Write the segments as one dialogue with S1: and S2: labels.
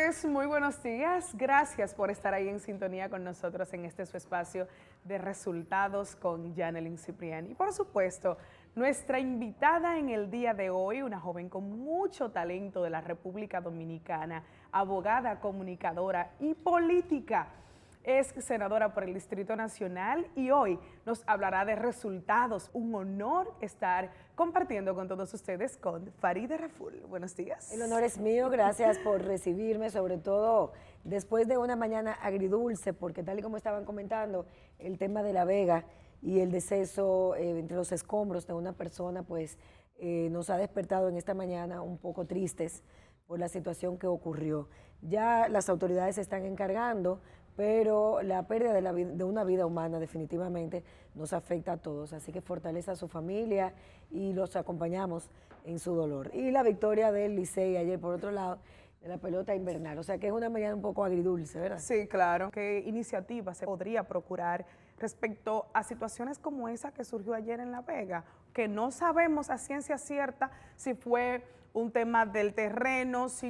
S1: señores, muy buenos días. Gracias por estar ahí en sintonía con nosotros en este su espacio de resultados con Yanelyn Cipriani. Y por supuesto, nuestra invitada en el día de hoy, una joven con mucho talento de la República Dominicana, abogada, comunicadora y política. Es senadora por el Distrito Nacional y hoy nos hablará de resultados. Un honor estar compartiendo con todos ustedes con Farideh Raful. Buenos días.
S2: El honor es mío, gracias por recibirme, sobre todo después de una mañana agridulce, porque tal y como estaban comentando, el tema de La Vega y el deceso entre los escombros de una persona, pues nos ha despertado en esta mañana un poco tristes por la situación que ocurrió. Ya las autoridades se están encargando, pero la pérdida de una vida humana definitivamente nos afecta a todos, así que fortaleza a su familia y los acompañamos en su dolor. Y la victoria del Licey ayer, por otro lado, de la pelota invernal, o sea que es una mañana un poco agridulce, ¿verdad?
S1: Sí, claro. ¿Qué iniciativa se podría procurar respecto a situaciones como esa que surgió ayer en La Vega? Que no sabemos a ciencia cierta si fue un tema del terreno, si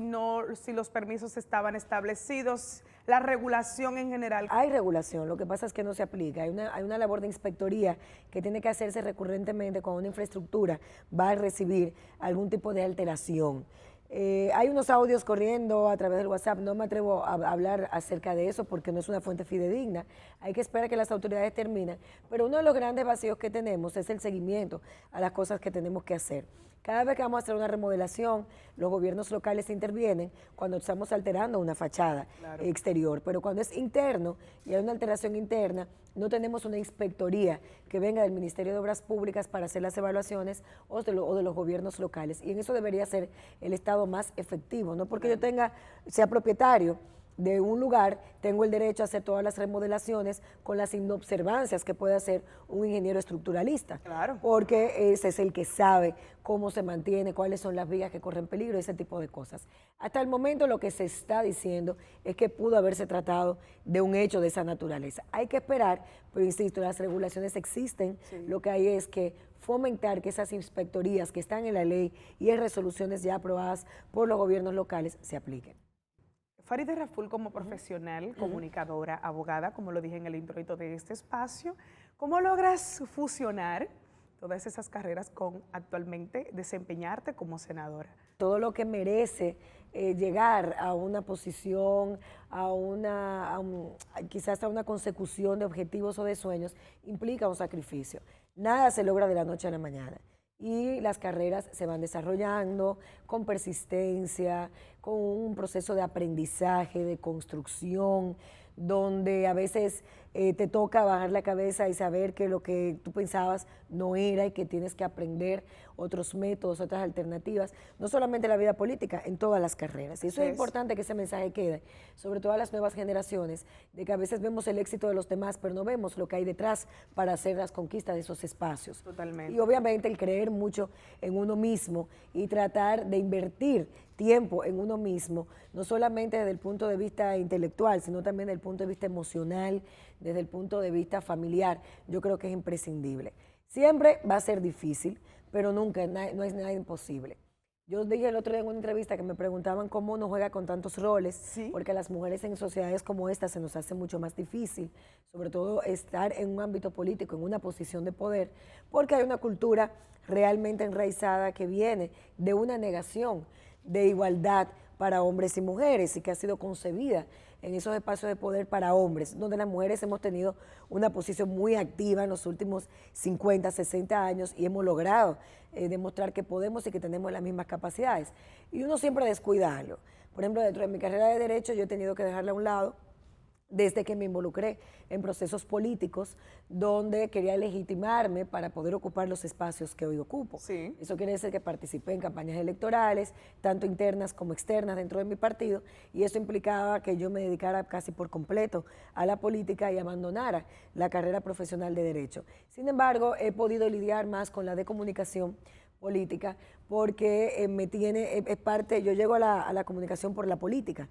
S1: los permisos estaban establecidos, la regulación en general.
S2: Hay regulación, lo que pasa es que no se aplica. Hay una labor de inspectoría que tiene que hacerse recurrentemente cuando una infraestructura va a recibir algún tipo de alteración. Hay unos audios corriendo a través del WhatsApp, no me atrevo a hablar acerca de eso porque no es una fuente fidedigna, hay que esperar que las autoridades terminen, pero uno de los grandes vacíos que tenemos es el seguimiento a las cosas que tenemos que hacer. Cada vez que vamos a hacer una remodelación, los gobiernos locales intervienen cuando estamos alterando una fachada exterior, pero cuando es interno y hay una alteración interna, no tenemos una inspectoría que venga del Ministerio de Obras Públicas para hacer las evaluaciones o de los gobiernos locales. Y en eso debería ser el Estado más efectivo, no porque yo sea propietario de un lugar, tengo el derecho a hacer todas las remodelaciones con las inobservancias que puede hacer un ingeniero estructuralista.
S1: Claro.
S2: Porque ese es el que sabe cómo se mantiene, cuáles son las vías que corren peligro, ese tipo de cosas. Hasta el momento lo que se está diciendo es que pudo haberse tratado de un hecho de esa naturaleza. Hay que esperar, pero insisto, las regulaciones existen, sí. Lo que hay es que fomentar que esas inspectorías que están en la ley y en resoluciones ya aprobadas por los gobiernos locales se apliquen.
S1: Farideh Raful, como profesional, comunicadora, abogada, como lo dije en el introito de este espacio, ¿cómo logras fusionar todas esas carreras con actualmente desempeñarte como senadora?
S2: Todo lo que merece llegar a una posición, quizás a una consecución de objetivos o de sueños, implica un sacrificio. Nada se logra de la noche a la mañana. Y las carreras se van desarrollando con persistencia, con un proceso de aprendizaje, de construcción, donde a veces te toca bajar la cabeza y saber que lo que tú pensabas no era y que tienes que aprender otros métodos, otras alternativas, no solamente en la vida política, en todas las carreras. Y eso es importante que ese mensaje quede, sobre todo a las nuevas generaciones, de que a veces vemos el éxito de los demás, pero no vemos lo que hay detrás para hacer las conquistas de esos espacios.
S1: Totalmente.
S2: Y obviamente el creer mucho en uno mismo y tratar de invertir tiempo en uno mismo, no solamente desde el punto de vista intelectual, sino también desde el punto de vista emocional, desde el punto de vista familiar, yo creo que es imprescindible. Siempre va a ser difícil, pero nunca, no es nada imposible. Yo dije el otro día en una entrevista que me preguntaban cómo uno juega con tantos roles, ¿sí? Porque a las mujeres en sociedades como esta se nos hace mucho más difícil, sobre todo estar en un ámbito político, en una posición de poder, porque hay una cultura realmente enraizada que viene de una negación de igualdad para hombres y mujeres y que ha sido concebida en esos espacios de poder para hombres, donde las mujeres hemos tenido una posición muy activa en los últimos 50, 60 años y hemos logrado demostrar que podemos y que tenemos las mismas capacidades. Y uno siempre descuidarlo. Por ejemplo, dentro de mi carrera de Derecho yo he tenido que dejarla a un lado desde que me involucré en procesos políticos donde quería legitimarme para poder ocupar los espacios que hoy ocupo.
S1: Sí.
S2: Eso quiere decir que participé en campañas electorales, tanto internas como externas dentro de mi partido, y eso implicaba que yo me dedicara casi por completo a la política y abandonara la carrera profesional de Derecho. Sin embargo, he podido lidiar más con la de comunicación política porque es parte, yo llego a la comunicación por la política,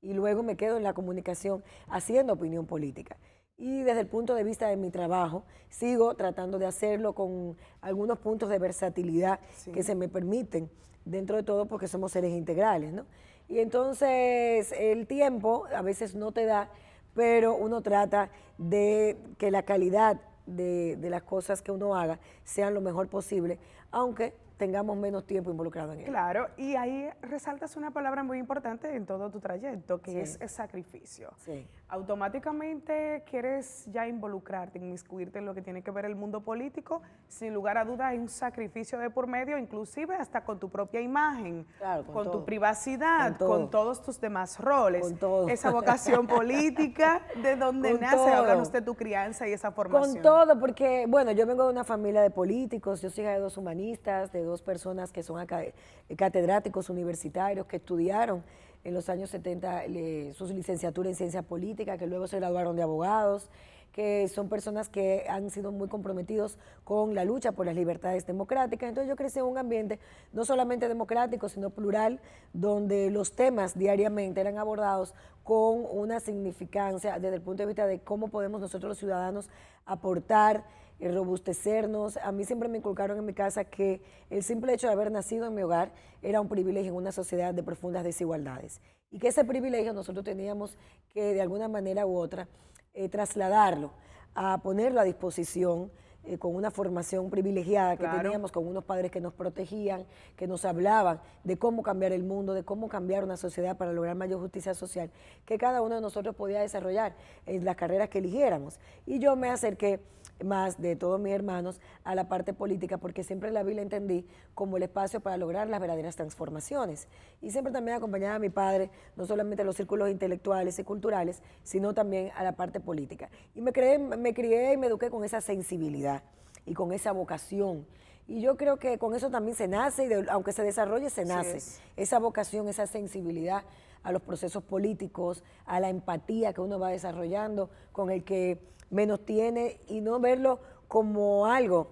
S2: y luego me quedo en la comunicación haciendo opinión política. Y desde el punto de vista de mi trabajo, sigo tratando de hacerlo con algunos puntos de versatilidad que se me permiten, dentro de todo porque somos seres integrales, ¿no? Y entonces el tiempo a veces no te da, pero uno trata de que la calidad de las cosas que uno haga sean lo mejor posible, aunque tengamos menos tiempo involucrado en él.
S1: Claro, y ahí resaltas una palabra muy importante en todo tu trayecto, que
S2: Sí.
S1: es el sacrificio.
S2: Sí.
S1: Automáticamente quieres ya involucrarte, inmiscuirte en lo que tiene que ver el mundo político, sin lugar a dudas hay un sacrificio de por medio, inclusive hasta con tu propia imagen,
S2: Claro,
S1: con tu
S2: todo.
S1: privacidad,
S2: Con
S1: con
S2: todo.
S1: todos tus demás roles.
S2: Con todo.
S1: Esa vocación política, de donde
S2: Con
S1: nace,
S2: todo.
S1: háblanos de tu crianza y esa formación.
S2: Con todo, porque, bueno, yo vengo de una familia de políticos, yo soy hija de 2 humanistas, de 2 personas que son catedráticos universitarios, que estudiaron en los años 70 su licenciatura en ciencia política, que luego se graduaron de abogados, que son personas que han sido muy comprometidos con la lucha por las libertades democráticas. Entonces yo crecí en un ambiente no solamente democrático, sino plural, donde los temas diariamente eran abordados con una significancia desde el punto de vista de cómo podemos nosotros los ciudadanos aportar, robustecernos. A mí siempre me inculcaron en mi casa que el simple hecho de haber nacido en mi hogar era un privilegio en una sociedad de profundas desigualdades y que ese privilegio nosotros teníamos que de alguna manera u otra trasladarlo, a ponerlo a disposición con una formación privilegiada que
S1: Claro.
S2: teníamos, con unos padres que nos protegían, que nos hablaban de cómo cambiar el mundo, de cómo cambiar una sociedad para lograr mayor justicia social, que cada uno de nosotros podía desarrollar en las carreras que eligiéramos. Y yo me acerqué más de todos mis hermanos a la parte política, porque siempre la vi, la entendí como el espacio para lograr las verdaderas transformaciones. Y siempre también acompañaba a mi padre, no solamente a los círculos intelectuales y culturales, sino también a la parte política. Y me crié y me eduqué con esa sensibilidad y con esa vocación. Y yo creo que con eso también se nace, y aunque se desarrolle, se nace. Esa vocación, esa sensibilidad a los procesos políticos, a la empatía que uno va desarrollando con el que menos tiene, y no verlo como algo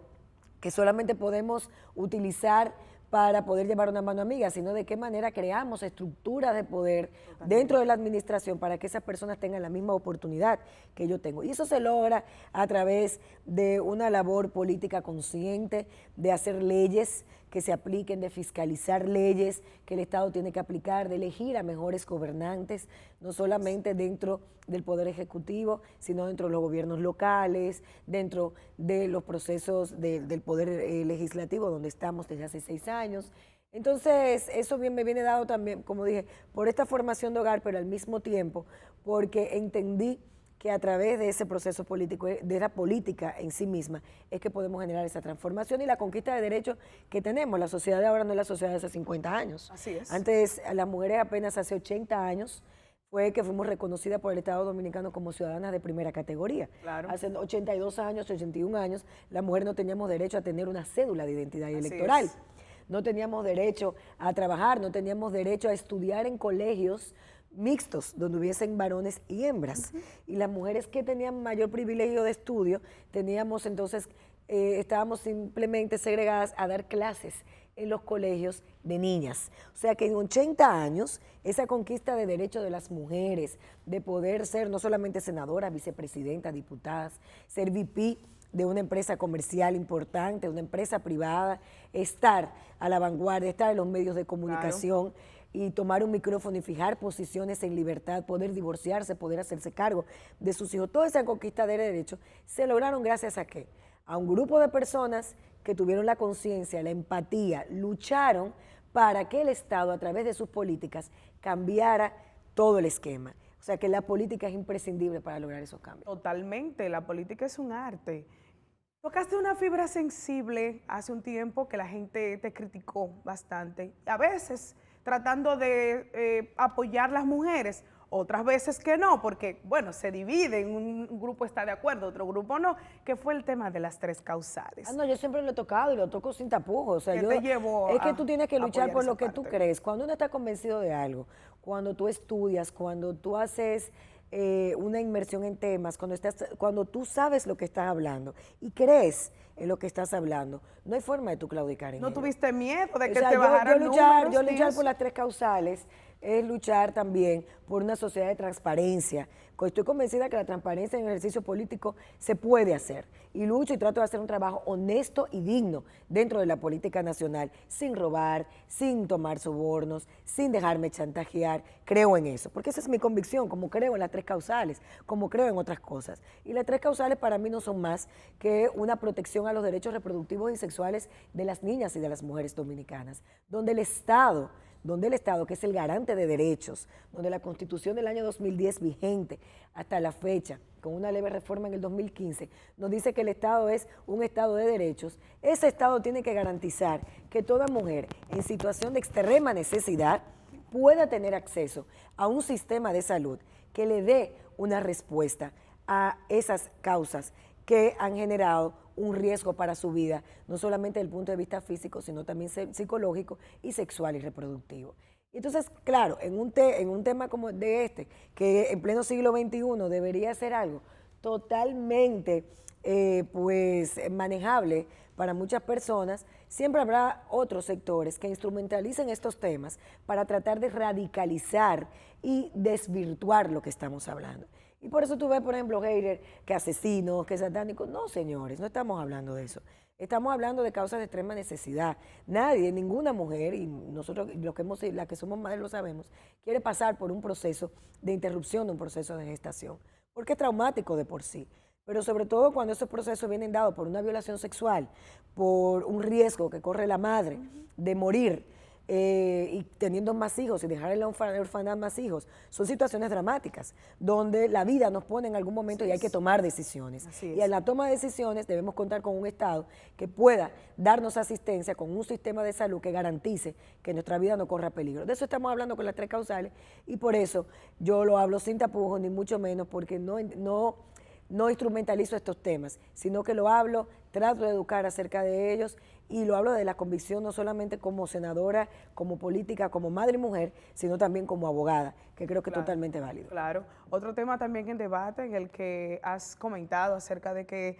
S2: que solamente podemos utilizar para poder llevar una mano amiga, sino de qué manera creamos estructuras de poder dentro de la administración para que esas personas tengan la misma oportunidad que yo tengo. Y eso se logra a través de una labor política consciente, de hacer leyes que se apliquen, de fiscalizar leyes que el Estado tiene que aplicar, de elegir a mejores gobernantes, no solamente dentro del Poder Ejecutivo, sino dentro de los gobiernos locales, dentro de los procesos del Poder Legislativo, donde estamos desde hace 6 años. Entonces, eso bien me viene dado también, como dije, por esta formación de hogar, pero al mismo tiempo, porque entendí que a través de ese proceso político, de la política en sí misma, es que podemos generar esa transformación y la conquista de derechos que tenemos. La sociedad de ahora no es la sociedad de hace 50 años.
S1: Así es.
S2: Antes, a las mujeres apenas hace 80 años, fue que fuimos reconocidas por el Estado Dominicano como ciudadanas de primera categoría.
S1: Claro.
S2: Hace 82 años, 81 años, las mujeres no teníamos derecho a tener una cédula de identidad
S1: Así
S2: electoral.
S1: es.
S2: No teníamos derecho a trabajar, no teníamos derecho a estudiar en colegios mixtos, donde hubiesen varones y hembras. Y las mujeres que tenían mayor privilegio de estudio, teníamos entonces, estábamos simplemente segregadas a dar clases en los colegios de niñas. O sea que en 80 años, esa conquista de derechos de las mujeres, de poder ser no solamente senadoras, vicepresidentas, diputadas, ser VP de una empresa comercial importante, una empresa privada, estar a la vanguardia, estar en los medios de comunicación, y tomar un micrófono y fijar posiciones en libertad, poder divorciarse, poder hacerse cargo de sus hijos. Toda esa conquista de derechos se lograron gracias a ¿qué? A un grupo de personas que tuvieron la conciencia, la empatía, lucharon para que el Estado, a través de sus políticas, cambiara todo el esquema. O sea que la política es imprescindible para lograr esos cambios.
S1: Totalmente, la política es un arte. Tocaste una fibra sensible hace un tiempo que la gente te criticó bastante, a veces tratando de apoyar las mujeres, otras veces que no, porque, bueno, se dividen, un grupo está de acuerdo, otro grupo no, que fue el tema de las 3 causales.
S2: No, yo siempre lo he tocado y lo toco sin tapujos. O sea,
S1: ¿Qué te llevó
S2: es que
S1: a
S2: tú tienes que luchar
S1: apoyar
S2: por
S1: esa
S2: lo que tú
S1: parte?
S2: crees. Cuando uno está convencido de algo, cuando tú estudias, cuando tú haces una inmersión en temas, cuando tú sabes lo que estás hablando y crees en lo que estás hablando, no hay forma de tú claudicar en
S1: ¿No
S2: ello.
S1: tuviste miedo de
S2: O
S1: que
S2: sea,
S1: te bajaran
S2: yo luchar
S1: números,
S2: por
S1: Dios?
S2: las 3 causales, es luchar también por una sociedad de transparencia. Estoy convencida que la transparencia en el ejercicio político se puede hacer. Y lucho y trato de hacer un trabajo honesto y digno dentro de la política nacional, sin robar, sin tomar sobornos, sin dejarme chantajear. Creo en eso, porque esa es mi convicción, como creo en las 3 causales, como creo en otras cosas. Y las 3 causales para mí no son más que una protección a los derechos reproductivos y sexuales de las niñas y de las mujeres dominicanas, donde el Estado, que es el garante de derechos, donde la Constitución del año 2010 vigente hasta la fecha, con una leve reforma en el 2015, nos dice que el Estado es un Estado de derechos. Ese Estado tiene que garantizar que toda mujer en situación de extrema necesidad pueda tener acceso a un sistema de salud que le dé una respuesta a esas causas que han generado un riesgo para su vida, no solamente desde el punto de vista físico, sino también psicológico y sexual y reproductivo. Entonces, claro, en un tema como de este, que en pleno siglo XXI debería ser algo totalmente pues manejable para muchas personas, siempre habrá otros sectores que instrumentalicen estos temas para tratar de radicalizar y desvirtuar lo que estamos hablando. Y por eso tú ves, por ejemplo, haters, que asesinos, que satánicos. No, señores, no estamos hablando de eso. Estamos hablando de causas de extrema necesidad. Nadie, ninguna mujer, y nosotros las que somos madres lo sabemos, quiere pasar por un proceso de interrupción de un proceso de gestación, porque es traumático de por sí. Pero sobre todo cuando esos procesos vienen dados por una violación sexual, por un riesgo que corre la madre de morir, y teniendo más hijos y dejar en la orfandad más hijos, son situaciones dramáticas, donde la vida nos pone en algún momento y hay que tomar decisiones. Y en la toma de decisiones debemos contar con un Estado que pueda darnos asistencia, con un sistema de salud que garantice que nuestra vida no corra peligro. De eso estamos hablando con las 3 causales, y por eso yo lo hablo sin tapujos, ni mucho menos, porque no instrumentalizo estos temas, sino que lo hablo, trato de educar acerca de ellos, y lo hablo de la convicción no solamente como senadora, como política, como madre y mujer, sino también como abogada, que creo que es totalmente válido.
S1: Claro. Otro tema también en debate en el que has comentado acerca de que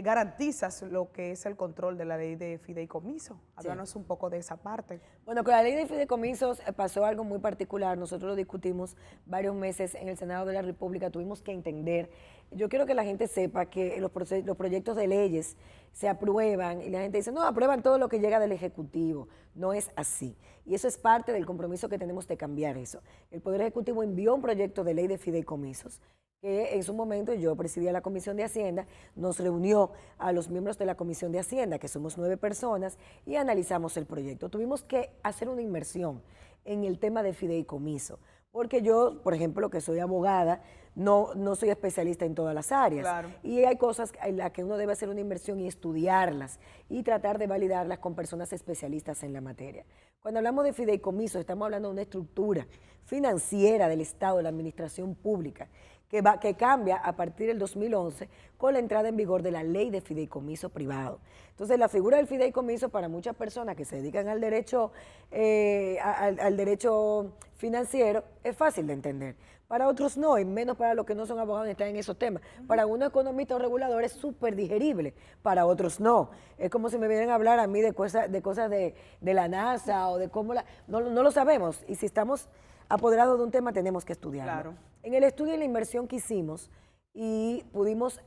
S1: garantizas lo que es el control de la ley de fideicomiso. Háblanos un poco de esa parte.
S2: Bueno, con la ley de fideicomisos pasó algo muy particular. Nosotros lo discutimos varios meses en el Senado de la República. Tuvimos que entender. Yo quiero que la gente sepa que los proyectos de leyes se aprueban y la gente dice, no, aprueban todo lo que llega del Ejecutivo. No es así. Y eso es parte del compromiso que tenemos de cambiar eso. El Poder Ejecutivo envió un proyecto de ley de fideicomisos que en su momento yo presidía la Comisión de Hacienda, nos reunió a los miembros de la Comisión de Hacienda, que somos 9 personas, y analizamos el proyecto. Tuvimos que hacer una inmersión en el tema de fideicomiso, porque yo, por ejemplo, que soy abogada, no soy especialista en todas las áreas.
S1: Claro.
S2: Y hay cosas en las que uno debe hacer una inversión y estudiarlas y tratar de validarlas con personas especialistas en la materia. Cuando hablamos de fideicomiso, estamos hablando de una estructura financiera del Estado, de la administración pública, que cambia a partir del 2011 con la entrada en vigor de la ley de fideicomiso privado. Entonces, la figura del fideicomiso para muchas personas que se dedican al derecho financiero es fácil de entender. Para otros no, y menos para los que no son abogados ni están en esos temas. Para unos economistas o reguladores es súper digerible, para otros no. Es como si me vienen a hablar a mí de cosas de la NASA o de cómo no lo sabemos. Y si estamos apoderados de un tema, tenemos que estudiarlo.
S1: Claro.
S2: En el estudio y la inversión que hicimos, y pudimos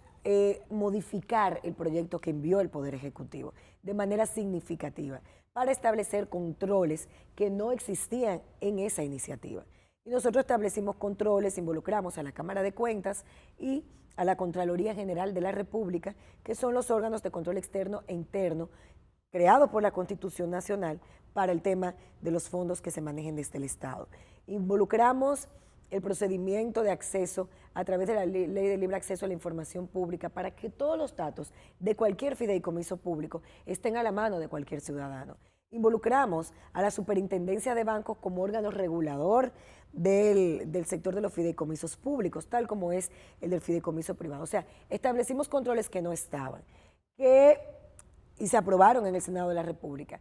S2: modificar el proyecto que envió el Poder Ejecutivo de manera significativa para establecer controles que no existían en esa iniciativa. Y nosotros establecimos controles, involucramos a la Cámara de Cuentas y a la Contraloría General de la República, que son los órganos de control externo e interno creados por la Constitución Nacional para el tema de los fondos que se manejen desde el Estado. Involucramos el procedimiento de acceso a través de la ley de libre acceso a la información pública para que todos los datos de cualquier fideicomiso público estén a la mano de cualquier ciudadano. Involucramos a la Superintendencia de Bancos como órgano regulador del sector de los fideicomisos públicos, tal como es el del fideicomiso privado. O sea, establecimos controles que no estaban, y se aprobaron en el Senado de la República,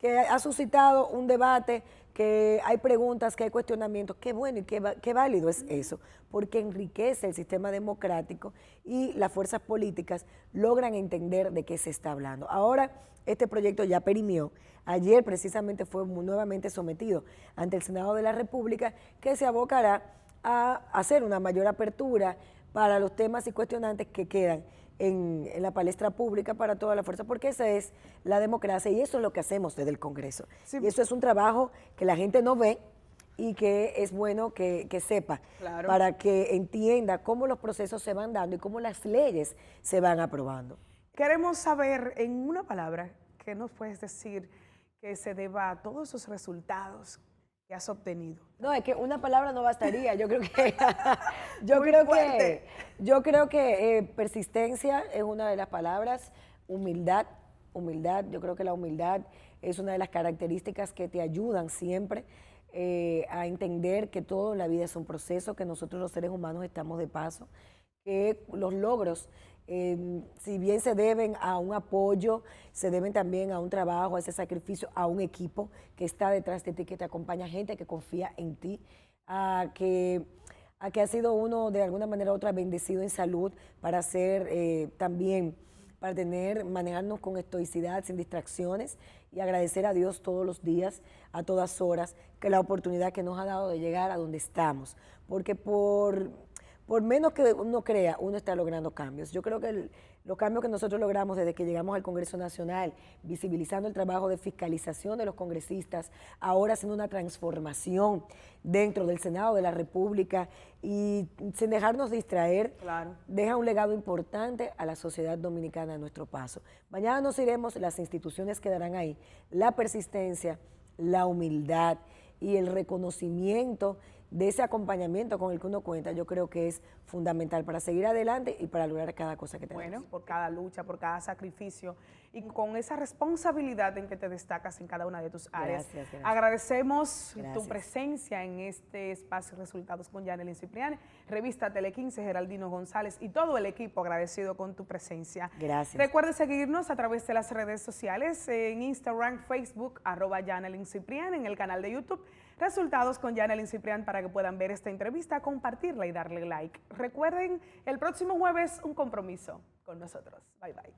S2: que ha suscitado un debate, que hay preguntas, que hay cuestionamientos. Qué bueno y qué válido es eso, porque enriquece el sistema democrático y las fuerzas políticas logran entender de qué se está hablando. Ahora, este proyecto ya perimió. Ayer precisamente fue nuevamente sometido ante el Senado de la República, que se abocará a hacer una mayor apertura para los temas y cuestionantes que quedan en la palestra pública para toda la fuerza, porque esa es la democracia y eso es lo que hacemos desde el Congreso. Sí. Y eso es un trabajo que la gente no ve y que es bueno que sepa, claro, para que entienda cómo los procesos se van dando y cómo las leyes se van aprobando.
S1: Queremos saber, en una palabra, ¿qué nos puedes decir que se deba a todos esos resultados que has obtenido?
S2: No, es que una palabra no bastaría. Yo creo que persistencia es una de las palabras, humildad. Yo creo que la humildad es una de las características que te ayudan siempre a entender que todo en la vida es un proceso, que nosotros los seres humanos estamos de paso, que los logros, si bien se deben a un apoyo, se deben también a un trabajo, a ese sacrificio, a un equipo que está detrás de ti, que te acompaña, gente que confía en ti, a que ha sido uno de alguna manera u otra bendecido en salud para ser también, para manejarnos con estoicidad, sin distracciones, y agradecer a Dios todos los días, a todas horas, que la oportunidad que nos ha dado de llegar a donde estamos, porque por menos que uno crea, uno está logrando cambios. Yo creo que los cambios que nosotros logramos desde que llegamos al Congreso Nacional, visibilizando el trabajo de fiscalización de los congresistas, ahora haciendo una transformación dentro del Senado de la República y sin dejarnos distraer, claro, deja un legado importante a la sociedad dominicana a nuestro paso. Mañana nos iremos, las instituciones quedarán ahí. La persistencia, la humildad y el reconocimiento de ese acompañamiento con el que uno cuenta, yo creo que es fundamental para seguir adelante y para lograr cada cosa que tenemos.
S1: Bueno, por cada lucha, por cada sacrificio y con esa responsabilidad en que te destacas en cada una de tus áreas. Gracias. Agradecemos tu presencia en este espacio Resultados con Yanelyn Cipriani, revista Tele 15, Geraldino González y todo el equipo agradecido con tu presencia.
S2: Gracias.
S1: Recuerde seguirnos a través de las redes sociales, en Instagram, Facebook, @Yanelyn Cipriani, en el canal de YouTube, Resultados con Yanelyn Cipriani, para que puedan ver esta entrevista, compartirla y darle like. Recuerden, el próximo jueves un compromiso con nosotros. Bye, bye.